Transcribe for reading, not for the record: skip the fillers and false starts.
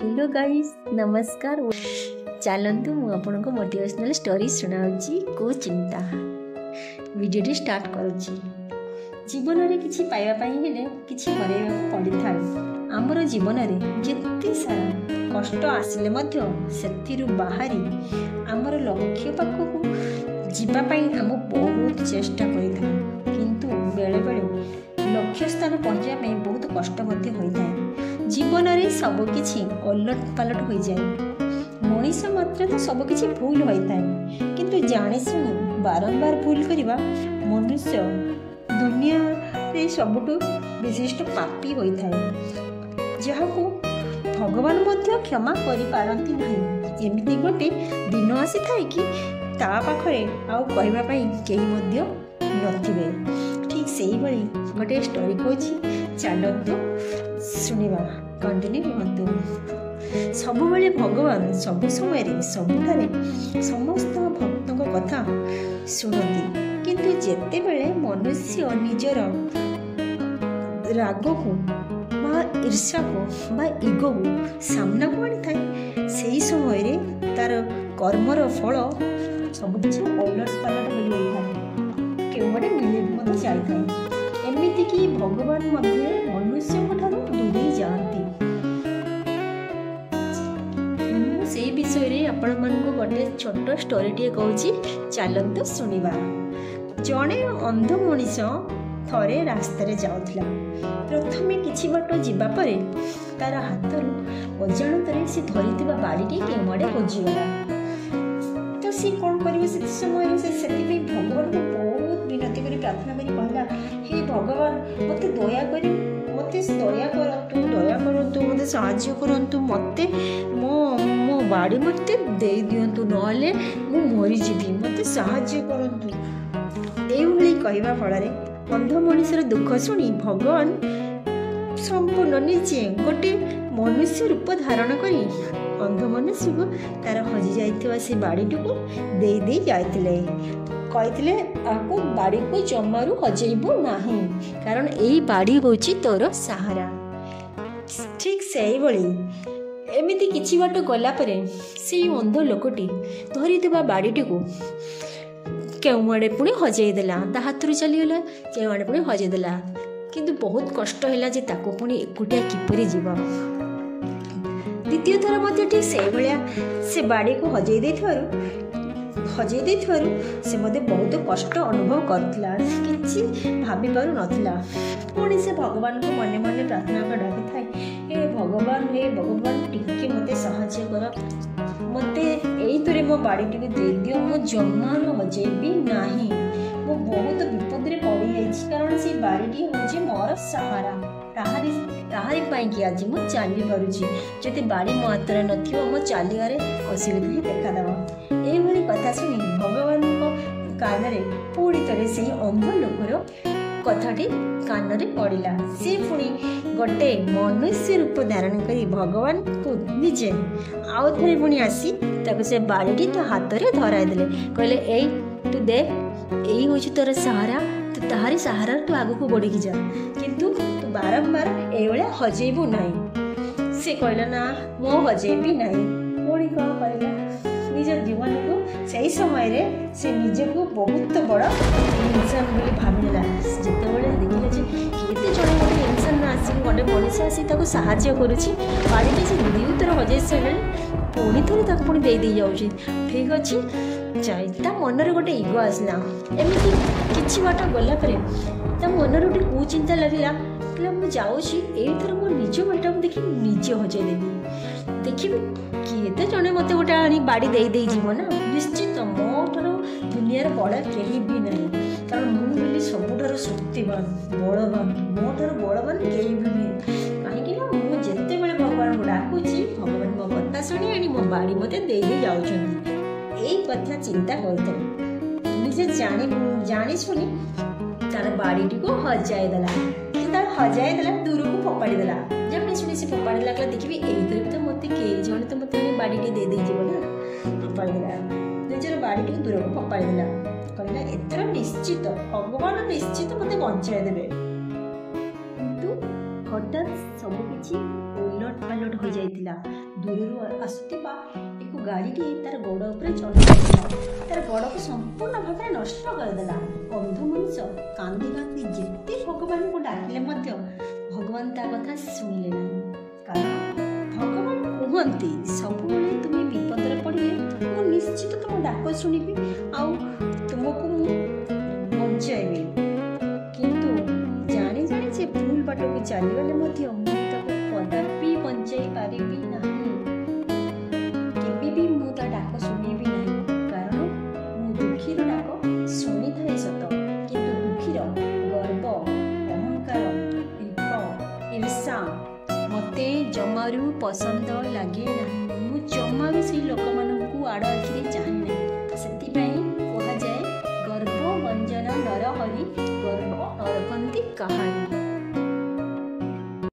Hello guys नमस्कार। चलतु मुझे मोटिवेशनल स्टोरी सुनाऊँगी को चिंता वीडियो स्टार्ट करुच्ची। जीवन में किसी पाइबापी किसी हरैया पड़ी था। आमर जीवन में जिते सारा कष्ट आसिले से बाहरी आमर लक्ष्य पाखक जीवाई आम बहुत चेष्टा किंतु बेले बेले लक्ष्य स्थान पहुँचापी बहुत कष्ट होता है। जीवन में सबकि अलट पालट हो जाए। मनीष मात्र तो सबकि भूल होता है किंतु जाणीशुणी बारंबार भूल करवा मनुष्य दुनिया रे सबुठु विशिष्ट पापी होता है जहां भगवान मध्य क्षमा करि पारंती नहीं। एमिति गोटे दिन आसी थाए कि ता पाखरे आउ कहबा पई केही मध्य नथिबे। ठीक सेही भली गोटे स्टोरी कहछि, चलतु शुणा कंटिन्यू करतु। सबुबले भगवान सब समय सबुठारे समस्त भक्तों कथा शुणती किंतु जेतेबेले मनुष्य निजर राग को बा ईर्षा को बा इगो को सामना को आनी थाए से समय रे तार कर्मर फल सब किसी अलट पालट हो केवटे मिले जाए। एमिति कि भगवान मध्य मनुष्य दूरे जाती। से विषय रे आपण मानक गोटे छोट स्टोरी टे कहूची, चलतु शुणा। जड़े अंध मनीष थरे रास्तार जाऊला। प्रथमे किछि बाट जीवा परे तार हाथरू अजाणत से धरी बाड़ी के मड़े हजिगला। तो सी कौन कर समय भगवान को बहुत विनती कर प्रार्थना कर कहला, हे भगवान मत दया करतु मत साहाय्य करतु मत मो बाड़ी मत दे दियंतु नले मु मरीजी मत साहाय्य करतु। एभली कहवा फल अंध मनीषर दुख शुणी भगवान संपूर्ण निजे गोटे मनुष्य रूप धारण करी अंध मनुष्य को तार हजि जाइथिबा से बाड़ीटी को दे दे जाइतिले। कहते आपको बाड़ी को जमारू हजेबू नाही कारण यही बाड़ी होची तोर सहारा। ठीक से भली एमिति किछि बाट गला परे से अंध लोकटी धरिथिबा बाड़ीटी को केउ आड़े पुणी हजेई देला, ता हाथरू चलीगला केउ आड़े पुणी हजेई देला किंतु बहुत कष्ट हैला जे ताको पुणी एकुटिया किपरि जीवा। द्वितीय थर मध्य ठीक से भलिया से बाड़ी को हजेई देथिबारु से मते बहुत कष्ट अनुभव करथिला, किछि भाबी पारु नथिला। पुणी से भगवान को मने मने प्रार्थना कर डाकी थाए, हे भगवान टिके मते सहाय्य कर, मते एई तरे मो बाड़ी टिके दे दियो, मो जमानो हजेबी नाही। मो बहुत विपद रे पड़ी जाइछि कारण से बाड़ीटी होजे मोर सहारा। ताहारी पाई कि आज मु चली पारुछि। जदि बाड़ी मो हाथरे नथिबो मो चलिगारे असुविधा ही देखा देबो। एई भली कथा सुनी भगवान को कान रे पूरी तरह से अंध लोकर कथाटी कान रे पड़िला। से पुणी गोटे मनुष्य रूप धारण करी भगवान को निजे आउ थे पुणी आसी ताको से बाड़ीटी तो हाथ रे धराई देले। कहले एई तू देख एई होछि तोर सहारा, तू ताहारी सहारा तू आगु को बढ़ी जा किंतु तू बारंबार ए भले हजेबू नाही। से कहला ना मो हजेबी नाही। पुणी कौन कहला निज जीवन को सही समय रे से निजे को बहुत बड़ा इंसान बोली भाविला। जितेबाला देखिले जे केते जड़े गोटे इंसान आसिक गोटे मनीष आसी ताको साहाय्य करुछि, बाड़ी से द्वितीय थर हजेई सारे पुणी थोड़ी ताको पुणी दे दे जाउछि। ठीक अच्छे ता मनरे गोटे इगो आसला। एमिति किछि बाट गला परे ता मनरे गोटे कुचिंता लगिला कि मु जाउछि एई थर मो निज बाटा देखि निजे हजेई देबी। देखिबि किए जड़े मत गोटे आनी बाड़ी दे दे जीव ना, निश्चित मो ठार दुनिया बड़ा केही भी नहीं कारण मुझे सबुठार शक्तिवान बलवान, मो ठार बलवान केही भी नहीं। कहीं मुझे भगवान को डाकुची भगवान मो कथा शुणी आनी मो बाड़ी मत दे दे जाउछन्ती। एई कथा चिंता करते निजे जानी शुणी तार बाड़ीटी को हजाई देला दूर को फोपाड़ी देला। जानी शुणी से फोपाड़ी देला देखिबी एई तरफ तो मते के जण तो मते बाड़ीटी दे दे जीव ना, फोपाड़ी देला निजर बाड़ीटी को दूर को फोपाड़ी देला। कहला एतर निश्चित भगवान निश्चित मते बंचाई देबे। किंतु हठात सब किछि उलट पालट हो ଯାଇଥିଲା। ଦୂରରୁ ଆସୁଥିବା ଏକ ଗାଡ଼ିଟିଏ ତାର ଗୋଡ଼ ଉପରେ ଚଢ଼ି ଯାଇଥିଲା। ତାର ଗୋଡ଼କୁ ସମ୍ପୂର୍ଣ୍ଣ ଭାବରେ ନଷ୍ଟ କରିଦେଲା। ଅନ୍ଧ ମଣିଷ କାନ୍ଦି କାନ୍ଦି ଯେତେ ଭଗବାନଙ୍କୁ ଡାକିଲେ ମଧ୍ୟ ଭଗବାନ ତା କଥା ଶୁଣିଲେ ନାହିଁ। କାରଣ ଭଗବାନ କୁହନ୍ତି ସବୁବେଳେ ତୁମେ ବିପଦରେ ପଡ଼ିଲେ ମୁଁ ନିଶ୍ଚିତ ତୁମ ଡାକ ଶୁଣିବି ଆଉ ତୁମକୁ ମୁଁ ବଞ୍ଚାଇବି। କିନ୍ତୁ ଜାଣି ଜାଣି ସେ ଭୁଲ ବାଟକୁ ଚାଲିଗଲେ ମଧ୍ୟ ମୁଁ ତାକୁ କଦାପି ବଞ୍ଚାଇ ପାରିବି ନାହିଁ। କେବେ ବି ମୁଁ ତା ଡାକ ଶୁଣିବି ନାହିଁ। କାରଣ ମୁଁ ଦୁଃଖୀର ଡାକ ଶୁଣିଥାଏ ସତ, କିନ୍ତୁ ଦୁଃଖୀର ଗର୍ବ, ଅହଙ୍କାର, ଈର୍ଷା ମୋତେ ଜମାରୁ ପସନ୍ଦ ଲାଗେ ନାହିଁ। ମୁଁ ଜମାରୁ ସେଇ ଲୋକମାନଙ୍କୁ ଆଡ଼ ଆଖିରେ ଚାହେଁ ନାହିଁ। ସେଥିପାଇଁ କୁହାଯାଏ ଗର୍ବ ଗଞ୍ଜନ ନରହରି, ଗର୍ବ ନରକନ୍ତି କାହାରି।